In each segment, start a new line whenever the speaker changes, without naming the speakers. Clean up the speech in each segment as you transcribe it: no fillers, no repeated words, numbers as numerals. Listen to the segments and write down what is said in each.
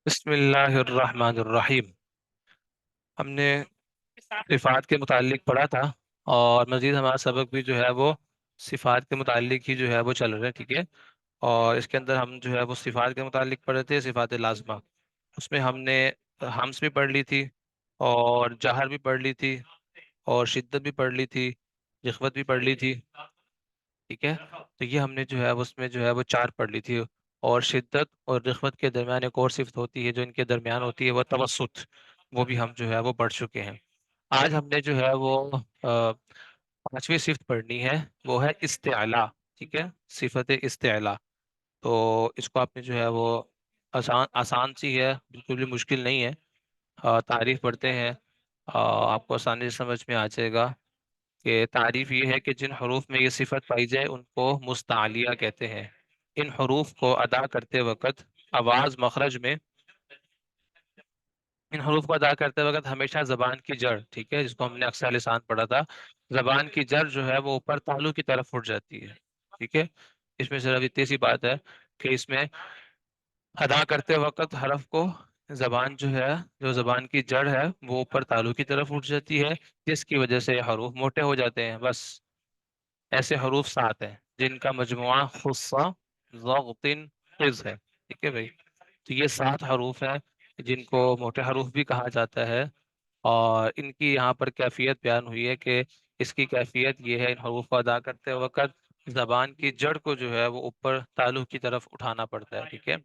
بسم اللہ الرحمن الرحیم۔ ہم نے صفات کے متعلق پڑھا تھا، اور مزید ہمارا سبق بھی جو ہے وہ صفات کے متعلق ہی جو ہے وہ چل رہا ہے، ٹھیک ہے۔ اور اس کے اندر ہم جو ہے وہ صفات کے متعلق پڑھے تھے، صفات لازمہ۔ اس میں ہم نے ہمس بھی پڑھ لی تھی، اور جہر بھی پڑھ لی تھی، اور شدت بھی پڑھ لی تھی، رخوت بھی پڑھ لی تھی، ٹھیک ہے۔ تو یہ ہم نے جو ہے اس میں جو ہے وہ چار پڑھ لی تھی۔ اور شدت اور رخوت کے درمیان ایک اور صفت ہوتی ہے جو ان کے درمیان ہوتی ہے، وہ توسط، وہ بھی ہم جو ہے وہ پڑھ چکے ہیں۔ آج ہم نے جو ہے وہ پانچویں صفت پڑھنی ہے، وہ ہے استعلا، ٹھیک ہے، صفت استعلا۔ تو اس کو آپ نے جو ہے وہ آسان آسان سی ہے، بالکل بھی مشکل نہیں ہے۔ تعریف پڑھتے ہیں، آپ کو آسانی سے سمجھ میں آ جائے گا کہ تعریف یہ ہے کہ جن حروف میں یہ صفت پائی جائے ان کو مستعلیہ کہتے ہیں۔ ان حروف کو ادا کرتے وقت آواز مخرج میں، ان حروف کو ادا کرتے وقت ہمیشہ زبان کی جڑ، ٹھیک ہے، جس کو ہم نے اقصا لسان پڑھا تھا، زبان کی جڑ جو ہے وہ اوپر تالو کی طرف اٹھ جاتی ہے، ٹھیک ہے۔ اس میں صرف اتنی سی بات ہے کہ اس میں ادا کرتے وقت حرف کو، زبان جو ہے، جو زبان کی جڑ ہے وہ اوپر تالو کی طرف اٹھ جاتی ہے، جس کی وجہ سے یہ حروف موٹے ہو جاتے ہیں، بس۔ ایسے حروف سات ہیں جن کا مجموعہ خصہ ضغطن قز ہے، ٹھیک ہے بھائی۔ تو یہ سات حروف ہیں جن کو موٹے حروف بھی کہا جاتا ہے، اور ان کی یہاں پر کیفیت بیان ہوئی ہے کہ اس کی کیفیت یہ ہے، ان حروف کو ادا کرتے وقت زبان کی جڑ کو جو ہے وہ اوپر تالو کی طرف اٹھانا پڑتا ہے، ٹھیک ہے۔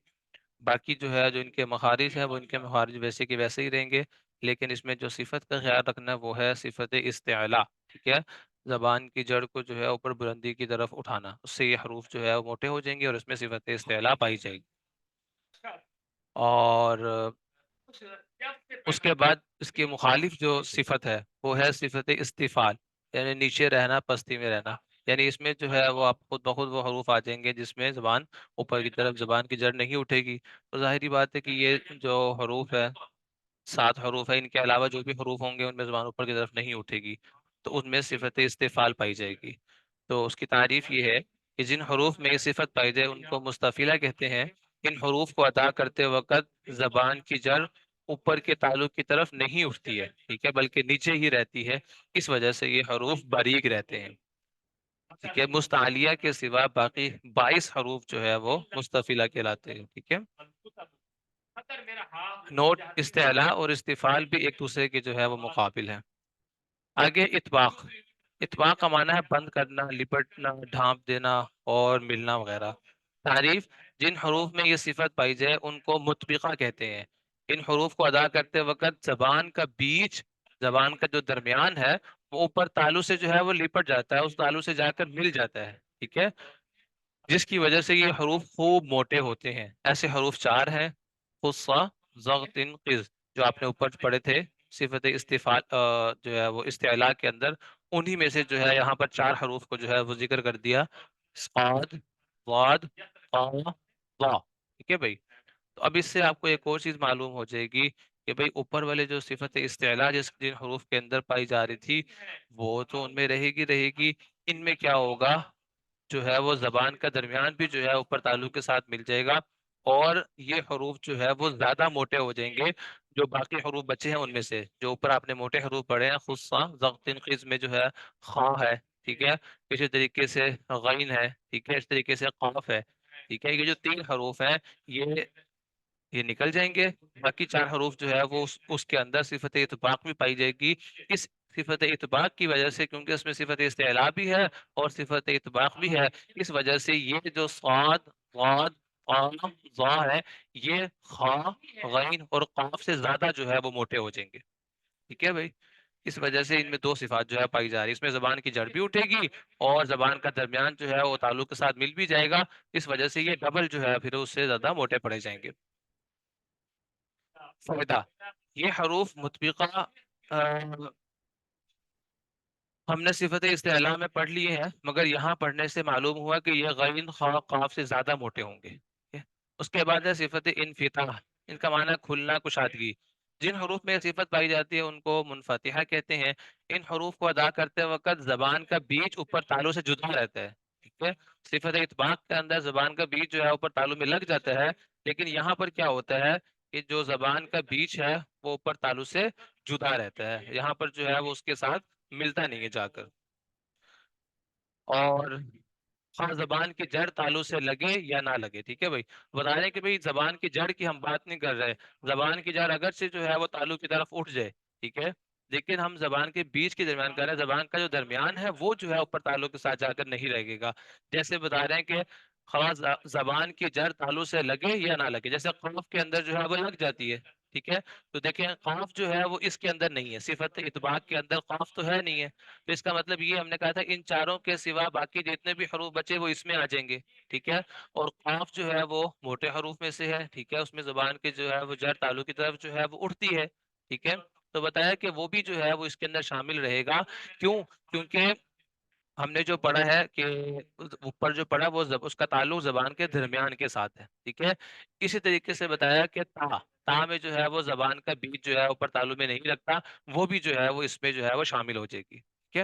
باقی جو ہے جو ان کے مخارج ہیں وہ ان کے مخارج ویسے کے ویسے ہی رہیں گے، لیکن اس میں جو صفت کا خیال رکھنا ہے وہ ہے صفت استعلا، ٹھیک ہے۔ زبان کی جڑ کو جو ہے اوپر بلندی کی طرف اٹھانا، اس سے یہ حروف جو ہے وہ موٹے ہو جائیں گے اور اس میں صفت استعلا پائی جائے گی۔ اور اس کے بعد اس کی مخالف جو صفت ہے وہ ہے صفت استفال، یعنی نیچے رہنا، پستی میں رہنا۔ یعنی اس میں جو ہے وہ آپ خود بخود وہ حروف آ جائیں گے جس میں زبان اوپر کی طرف، زبان کی جڑ نہیں اٹھے گی۔ تو ظاہری بات ہے کہ یہ جو حروف ہے، سات حروف ہے، ان کے علاوہ جو بھی حروف ہوں گے ان میں زبان اوپر کی طرف نہیں اٹھے گی، تو ان میں صفت استفال پائی جائے گی۔ تو اس کی تعریف یہ ہے کہ جن حروف میں یہ صفت پائی جائے ان کو مستفیلہ کہتے ہیں۔ ان حروف کو ادا کرتے وقت زبان کی جڑ اوپر کے تعلق کی طرف نہیں اٹھتی ہے، ٹھیک ہے، بلکہ نیچے ہی رہتی ہے، اس وجہ سے یہ حروف باریک رہتے ہیں، ٹھیک ہے۔ مستعلیہ کے سوا باقی 22 حروف جو ہے وہ مستفیلہ کہلاتے ہیں، ٹھیک ہے۔ نوٹ: استعلا اور استفال بھی ایک دوسرے کے جو ہے وہ مقابل ہیں۔ آگے اطباق۔ اطباق کا معنی ہے بند کرنا، لپٹنا، ڈھانپ دینا اور ملنا وغیرہ۔ تعریف: جن حروف میں یہ صفت پائی جائے ان کو مطبقہ کہتے ہیں۔ ان حروف کو ادا کرتے وقت زبان کا بیچ، زبان کا جو درمیان ہے وہ اوپر تالو سے جو ہے وہ لپٹ جاتا ہے، اس تالو سے جا کر مل جاتا ہے، ٹھیک ہے، جس کی وجہ سے یہ حروف خوب موٹے ہوتے ہیں۔ ایسے حروف چار ہیں: خصہ، ضغطن، قز، جو آپ نے اوپر پڑھے تھے صفت استفال جو ہے وہ استعلاء کے اندر، انہی میں سے جو ہے یہاں پر چار حروف کو جو ہے وہ ذکر کر دیا: صاد، ضاد، طا، ظا، ٹھیک ہے بھائی۔ تو اب اس سے آپ کو ایک اور چیز معلوم ہو جائے گی کہ بھائی اوپر والے جو صفت استعلاء جن حروف کے اندر پائی جا رہی تھی وہ تو ان میں رہے گی، ان میں کیا ہوگا، جو ہے وہ زبان کا درمیان بھی جو ہے اوپر تعلق کے ساتھ مل جائے گا، اور یہ حروف جو ہے وہ زیادہ موٹے ہو جائیں گے جو باقی حروف بچے ہیں ان میں سے۔ جو اوپر آپ نے موٹے حروف پڑھے ہیں، خصہ، ضغط، قز میں جو ہے خاء ہے، ٹھیک ہے، اسی طریقے سے غین ہے، ٹھیک ہے، اس طریقے سے قاف ہے، ٹھیک ہے۔ یہ جو تین حروف ہیں یہ نکل جائیں گے۔ باقی چار حروف جو ہے وہ اس کے اندر صفت اطباق بھی پائی جائے گی۔ اس صفت اطباق کی وجہ سے، کیونکہ اس میں صفت استعلاء بھی ہے اور صفت اطباق بھی ہے، اس وجہ سے یہ جو صاد، ضاد، طا، ظا ہے، یہ خاء، غین اور قاف سے زیادہ جو ہے وہ موٹے ہو جائیں گے، ٹھیک ہے بھائی۔ اس وجہ سے ان میں دو صفات جو ہے پائی جا رہی ہے، اس میں زبان کی جڑ بھی اٹھے گی اور زبان کا درمیان جو ہے وہ تعلق کے ساتھ مل بھی جائے گا، اس وجہ سے یہ ڈبل جو ہے پھر اس سے زیادہ موٹے پڑے جائیں گے۔ فائدہ: یہ حروف مطبقہ ہم نے صفت استعلاء میں پڑھ لیے ہیں، مگر یہاں پڑھنے سے معلوم ہوا کہ یہ غین، خاء، قاف سے زیادہ موٹے ہوں گے، ٹھیک ہے؟ اس کے بعد ہے صفت انفتاح، ان کا معنی ہے کھلنا، کشادگی۔ جن حروف میں یہ صفت پائی جاتی ہے ان کو منفتحہ کہتے ہیں۔ ان حروف کو ادا کرتے وقت زبان کا بیچ اوپر تالو سے جدا رہتا ہے، ٹھیک ہے۔ صفت اطباق کے اندر زبان کا بیچ جو ہے اوپر تالو میں لگ جاتا ہے، لیکن یہاں پر کیا ہوتا ہے کہ جو زبان کا بیچ ہے وہ اوپر تالو سے جدا رہتا ہے، یہاں پر جو ہے وہ اس کے ساتھ ملتا نہیں ہے جا کر. اور ہاں زبان کی جڑ تالو سے لگے یا نہ لگے. ٹھیک ہے بھائی، بتا رہے ہیں کہ بھائی زبان کی جڑ کی ہم بات نہیں کر رہے. زبان کی جڑ اگر سے جو ہے وہ تالو کی طرف اٹھ جائے، ٹھیک ہے، لیکن ہم زبان کے بیچ کے درمیان کر رہے ہیں. زبان کا جو درمیان ہے وہ جو ہے اوپر تالو کے ساتھ جا کر نہیں لگے گا. جیسے بتا رہے ہیں کہ خواہ زبان کی جڑ تالو سے لگے یا نہ لگے. جیسے قاف کے اندر جو ہے وہ لگ جاتی ہے، ٹھیک ہے، تو دیکھیں قاف جو ہے وہ اس کے اندر نہیں ہے، صفت اطباق کے اندر قاف تو ہے نہیں ہے. تو اس کا مطلب یہ ہم نے کہا تھا ان چاروں کے سوا باقی جتنے بھی حروف بچے وہ اس میں آ جائیں گے. ٹھیک ہے، اور قاف جو ہے وہ موٹے حروف میں سے ہے. ٹھیک ہے، اس میں زبان کے جو ہے وہ جڑ تالو کی طرف جو ہے وہ اٹھتی ہے. ٹھیک ہے، تو بتایا کہ وہ بھی جو ہے وہ اس کے اندر شامل رہے گا. کیوں؟ کیونکہ ہم نے جو پڑھا ہے کہ اوپر جو پڑھا وہ اس کا تعلق زبان کے درمیان کے ساتھ ہے. ٹھیک ہے، اسی طریقے سے بتایا کہ تا میں جو ہے وہ زبان کا بیچ جو ہے اوپر تالو میں نہیں لگتا، وہ بھی جو ہے وہ اس میں جو ہے وہ شامل ہو جائے گی. ٹھیک ہے،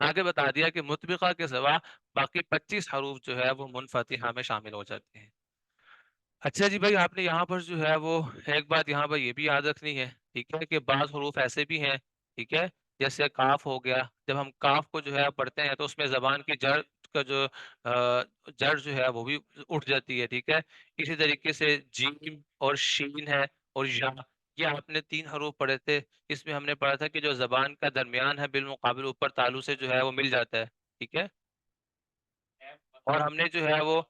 آگے بتا دیا کہ مطبقہ کے سوا باقی 25 حروف جو ہے وہ منفتحہ میں شامل ہو جاتے ہیں. اچھا جی بھائی، آپ نے یہاں پر جو ہے وہ ایک بات یہاں پر یہ بھی یاد رکھنی ہے، ٹھیک ہے، کہ بعض حروف ایسے بھی ہیں، ٹھیک ہے، جیسے کاف ہو گیا. جب ہم کاف کو جو ہے پڑھتے ہیں تو اس میں زبان کی جڑ کا جو جڑ جو ہے وہ بھی اٹھ جاتی ہے. ٹھیک ہے، اسی طریقے سے جیم اور شین ہے اور یا، یہ آپ نے 3 حروف پڑھے تھے. اس میں ہم نے پڑھا تھا کہ جو زبان کا درمیان ہے بالمقابل اوپر تالو سے جو ہے وہ مل جاتا ہے. ٹھیک ہے، اور ہم نے جو ہے وہ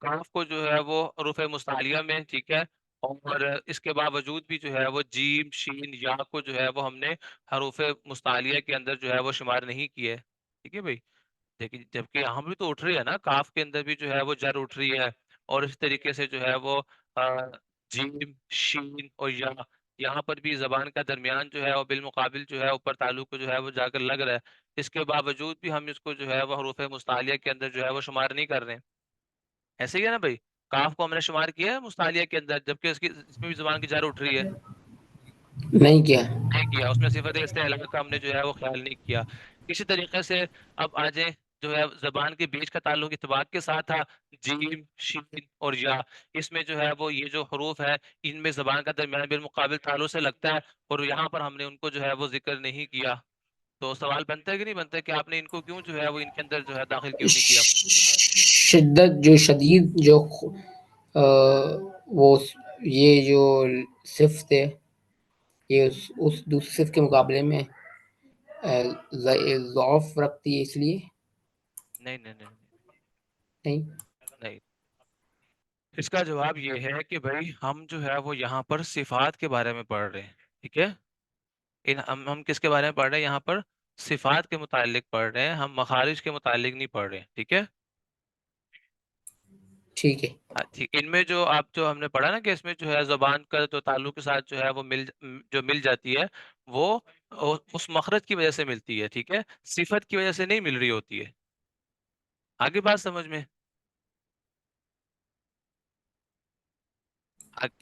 کاف کو جو ہے وہ حروف مستعلیہ میں، ٹھیک ہے، اور اس کے باوجود بھی جو ہے وہ جیم شین یا کو جو ہے وہ ہم نے حروف مستعلیہ کے اندر جو ہے وہ شمار نہیں کیے. ٹھیک ہے بھائی، لیکن جبکہ یہاں بھی تو اٹھ رہی ہے نا، کاف کے اندر بھی جو ہے وہ جر اٹھ رہی ہے. اور اس طریقے سے جو ہے وہ آ، جیم شین اور یا، یہاں پر بھی زبان کا درمیان جو ہے وہ بالمقابل جو ہے اوپر تعلق کو جو ہے وہ جا کر لگ رہا ہے. اس کے باوجود بھی ہم اس کو جو ہے وہ حروف مستعلیہ کے اندر جو ہے وہ شمار نہیں کر رہے ہیں. ایسے ہی ہے نا بھائی، کاف کو ہم نے شمار کیا ہے مستعلیہ کے اندر جبکہ اس میں بھی زبان کی جار اٹھ رہی ہے.
نہیں کیا.
نہیں کیا، اس میں صفت استعلاء کا ہم نے جو ہے وہ خیال نہیں کیا. اسی طریقے سے اب آ جائیں، جو ہے زبان کے بیچ کا تعلق اتباق کے ساتھ تھا، جیم شین اور یا. اس میں جو ہے وہ یہ جو حروف ہے ان میں زبان کا درمیان بالمقابل تعلق سے لگتا ہے، اور یہاں پر ہم نے ان کو جو ہے وہ ذکر نہیں کیا. تو سوال بنتا ہے کہ نہیں بنتا ہے کہ آپ نے ان کو کیوں جو ہے وہ ان کے اندر جو ہے داخل کیوں نہیں کیا؟
شدت جو شدید جو آ، وہ یہ جو صفت ہے، یہ اس دوسری صفت کے مقابلے میں ضعف رکھتی ہے، اس لیے
نہیں نہیں نہیں
نہیں.
نہیں. اس کا جواب یہ ہے کہ بھائی ہم جو ہے وہ یہاں پر صفات کے بارے میں پڑھ رہے ہیں. ٹھیک ہے، ہم کس کے بارے میں پڑھ رہے ہیں یہاں پر؟ صفات کے متعلق پڑھ رہے ہیں، ہم مخارج کے متعلق نہیں پڑھ رہے ہیں. ٹھیک ہے،
ٹھیک ہے.
ٹھیک. ان میں جو آپ جو ہم نے پڑھا نا کہ اس میں جو ہے زبان کا جو تعلق کے ساتھ جو ہے وہ مل جاتی ہے، وہ اس مخرج کی وجہ سے ملتی ہے. ٹھیک ہے، صفت کی وجہ سے نہیں مل رہی ہوتی ہے. آگے بات سمجھ میں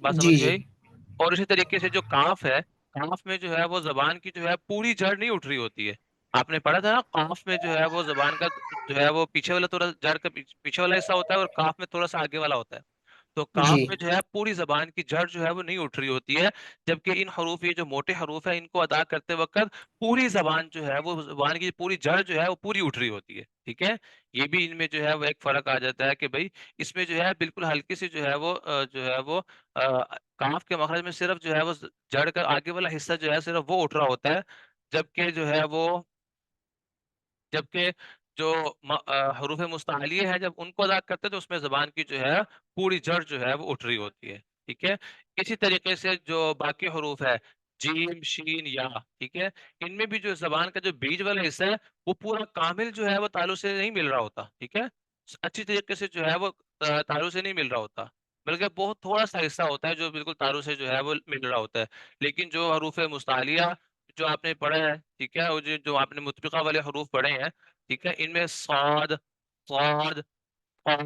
بات
جی
سمجھ میں
جی
آئی؟ اور اسی طریقے سے جو کاف ہے، کاف میں جو ہے وہ زبان کی جو ہے پوری جڑ نہیں اٹھ رہی ہوتی ہے. آپ نے پڑھا تھا نا کاف میں جو ہے وہ زبان کا جو ہے وہ پیچھے والا تھوڑا جڑ کا پیچھے والا حصہ ہوتا ہے اور کاف میں تھوڑا سا آگے والا ہوتا ہے. تو
جی.
کاف میں جو ہے پوری زبان کی جڑ جو ہے وہ نہیں اٹھ رہی ہوتی ہے، جبکہ ان حروف، یہ جو موٹے حروف ہیں، ان کو ادا کرتے وقت پوری زبان جو ہے وہ زبان کی پوری جڑ جو ہے وہ پوری اٹھ رہی ہوتی ہے. ٹھیک ہے، یہ بھی ان میں جو ہے وہ ایک فرق آ جاتا ہے کہ بھائی اس میں جو ہے بالکل ہلکی سی جو ہے وہ جو ہے وہ کاف کے مخرج میں صرف جو ہے وہ جڑ کا آگے والا حصہ جو ہے صرف وہ اٹھ رہا ہوتا ہے، جبکہ جو ہے وہ جبکہ جو حروف مستعلیہ ہے جب ان کو ادا کرتے ہیں تو اس میں زبان کی جو ہے پوری جڑ جو ہے وہ اٹھ رہی ہوتی ہے. ٹھیک ہے، اسی طریقے سے جو باقی حروف ہے، جیم شین یا، ٹھیک ہے، ان میں بھی جو زبان کا جو بیج والا حصہ ہے وہ پورا کامل جو ہے وہ تالو سے نہیں مل رہا ہوتا. ٹھیک ہے، اچھی طریقے سے جو ہے وہ تالو سے نہیں مل رہا ہوتا، بلکہ بہت تھوڑا سا حصہ ہوتا ہے جو بالکل تالو سے جو ہے وہ مل رہا ہوتا ہے. لیکن جو حروف مستعلیہ جو آپ نے پڑھا ہے، ٹھیک ہے، اور جو آپ نے مطبقہ والے حروف پڑھے ہیں، ٹھیک ہے، ان میں صاد، صاد، طا،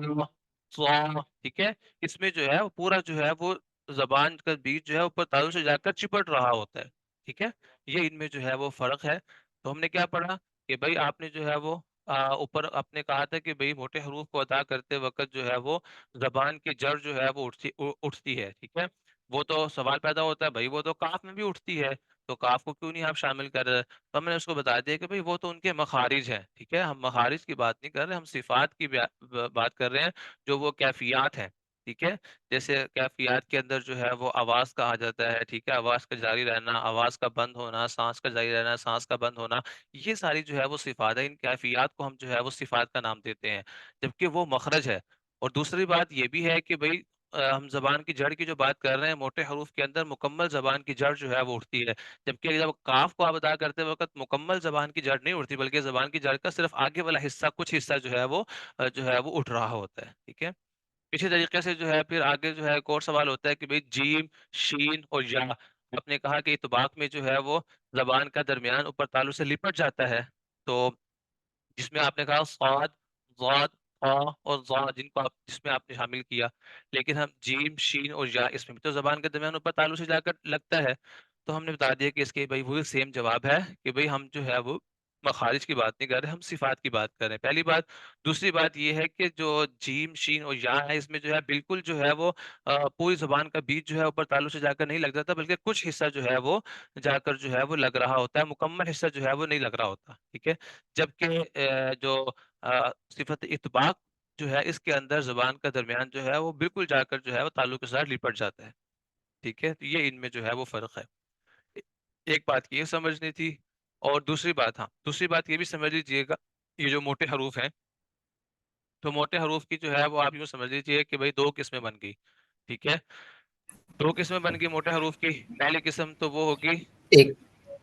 ثا، ٹھیک ہے، اس میں جو ہے وہ پورا جو ہے وہ زبان کا بیچ جو ہے اوپر تالو سے جا کر چپٹ رہا ہوتا ہے. ٹھیک ہے، یہ ان میں جو ہے وہ فرق ہے. تو ہم نے کیا پڑھا کہ بھائی آپ نے جو ہے وہ اوپر آپ نے کہا تھا کہ بھئی موٹے حروف کو ادا کرتے وقت جو ہے وہ زبان کی جڑ جو ہے وہ اٹھتی ہے، ٹھیک ہے؟ وہ تو سوال پیدا ہوتا ہے بھئی وہ تو کاف میں بھی اٹھتی ہے، تو کاف کو کیوں نہیں آپ شامل کر رہے؟ تو ہم نے اس کو بتا دیا کہ بھئی وہ تو ان کے مخارج ہیں، ٹھیک ہے؟ ہم مخارج کی بات نہیں کر رہے، ہم صفات کی بات کر رہے ہیں، جو وہ کیفیات ہیں، ٹھیک ہے؟ جیسے کیفیات کے اندر جو ہے وہ آواز کا آ جاتا ہے، ٹھیک ہے؟ آواز کا جاری رہنا، آواز کا بند ہونا، سانس کا جاری رہنا، سانس کا بند ہونا، یہ ساری جو ہے وہ صفات ہے، ان کیفیات کو ہم جو ہے وہ صفات کا نام دیتے ہیں، جبکہ وہ مخرج ہے۔ اور دوسری بات یہ بھی ہے کہ بھئی ہم زبان کی جڑ کی جو بات کر رہے ہیں، موٹے حروف کے اندر مکمل زبان کی جڑ جو ہے وہ اٹھتی ہے، جبکہ جب کاف کو آپ ادا کرتے وقت مکمل زبان کی جڑ نہیں اٹھتی، بلکہ زبان کی جڑ کا صرف آگے والا حصہ، کچھ حصہ جو ہے وہ اٹھ رہا ہوتا ہے، ٹھیک ہے؟ اسی طریقے سے جو ہے پھر آگے جو ہے ایک اور سوال ہوتا ہے کہ بھئی جیم، شین اور یا، آپ نے کہا کہ اطباق میں جو ہے وہ زبان کا درمیان اوپر تالو سے لپٹ جاتا ہے، تو جس میں آپ نے کہا صاد، ضاد، طا اور ظا، جس میں آپ نے شامل کیا، لیکن ہم جیم، شین اور یا، اس میں بھی تو زبان کے درمیان اوپر تالو سے جا کر لگتا ہے، تو ہم نے بتا دیا کہ اس کے بھائی وہی سیم جواب ہے کہ بھئی ہم جو ہے وہ مخارج کی بات نہیں کر رہے، ہم صفات کی بات کر رہے ہیں، پہلی بات۔ دوسری بات یہ ہے کہ جو جیم، شین اور یا ہے، اس میں جو ہے بالکل جو ہے وہ پوری زبان کا بیچ جو ہے اوپر تالو سے جا کر نہیں لگ جاتا، بلکہ کچھ حصہ جو ہے وہ جا کر جو ہے وہ لگ رہا ہوتا ہے، مکمل حصہ جو ہے وہ نہیں لگ رہا ہوتا، ٹھیک ہے؟ جبکہ جو صفت اطباق جو ہے، اس کے اندر زبان کا درمیان جو ہے وہ بالکل جا کر جو ہے وہ تالو کے ساتھ لپٹ جاتا ہے، ٹھیک ہے؟ تو یہ ان میں جو ہے وہ فرق ہے۔ اے ایک بات یہ سمجھنی تھی، اور دوسری بات، دوسری بات یہ بھی سمجھ لیجیے گا، یہ جو موٹے حروف ہیں، تو موٹے حروف کی جو ہے وہ آپ یوں سمجھ لیجیے کہ بھئی 2 قسمیں بن گئی، ٹھیک ہے؟ 2 قسمیں بن گئی موٹے حروف کی، پہلی قسم تو وہ ہوگی،
ایک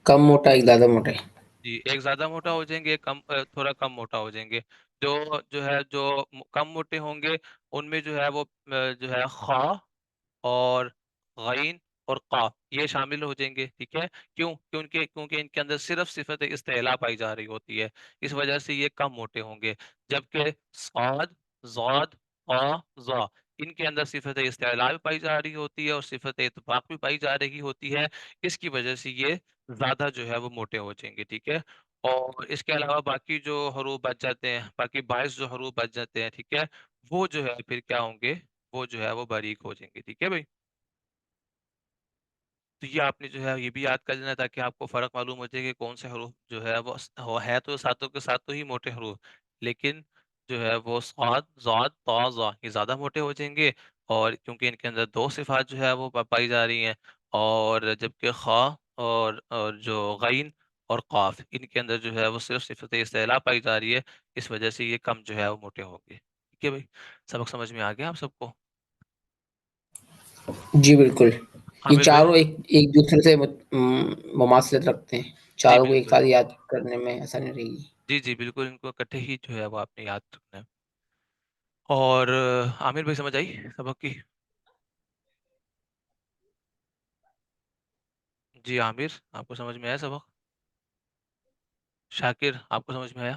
کم موٹا، ایک زیادہ موٹا ہے۔
جی، ایک زیادہ موٹا ہو جائیں گے، ایک تھوڑا کم موٹا ہو جائیں گے۔ جو کم موٹے ہوں گے، ان میں جو ہے وہ جو ہے خا اور غین اور قاف یہ شامل ہو جائیں گے، ٹھیک ہے؟ کیوں؟ کیونکہ ان کے اندر صرف صفت استعلاء پائی جا رہی ہوتی ہے، اس وجہ سے یہ کم موٹے ہوں گے، جبکہ صاد، ضاد، طا، ظا، ان کے اندر صفت استعلاء بھی پائی جا رہی ہوتی ہے اور صفت اطباق بھی پائی جا رہی ہوتی ہے، اس کی وجہ سے یہ زیادہ جو ہے وہ موٹے ہو جائیں گے، ٹھیک ہے؟ اور اس کے علاوہ باقی جو حروف بچ جاتے ہیں، باقی 22 جو حروف بچ جاتے ہیں، ٹھیک ہے؟ وہ جو ہے پھر کیا ہوں گے؟ وہ جو ہے وہ باریک ہو جائیں گے، ٹھیک ہے بھائی؟ تو یہ آپ نے جو ہے یہ بھی یاد کر لینا، تاکہ آپ کو فرق معلوم ہو جائے کہ کون سے حروف جو ہے وہ ہے تو ساتوں کے ساتوں ہی موٹے حروف، لیکن جو ہے وہ صاد، ضاد، طا، ظا یہ زیادہ موٹے ہو جائیں گے، اور کیونکہ ان کے اندر 2 صفات جو ہے وہ پائی جا رہی ہیں، اور جبکہ خا اور جو غین اور قاف ان کے اندر جو ہے وہ صرف صفت استعلاء پائی جا رہی ہے، اس وجہ سے یہ کم جو ہے وہ موٹے ہوں گے، ٹھیک ہے بھائی؟ سبق سمجھ میں آ گیا آپ سب کو؟
جی بالکل، یہ
عامر بھائی؟
چاروں ایک دوسرے سے مماثلت رکھتے ہیں،
جی
چاروں کو ایک
بالکل،
ساتھ یاد کرنے میں آسانی رہے گی۔
جی جی بالکل، ان کو اکٹھے ہی جو ہے وہ آپ نے یاد رکھنا ہے۔ اور عامر بھائی سمجھ آئی سبق کی؟ جی عامر، آپ کو سمجھ میں آیا سبق؟ شاکر، آپ کو سمجھ میں آیا؟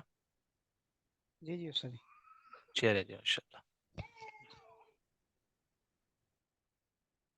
جی جی استاد جی۔
چلیے جی، ان شاء اللہ۔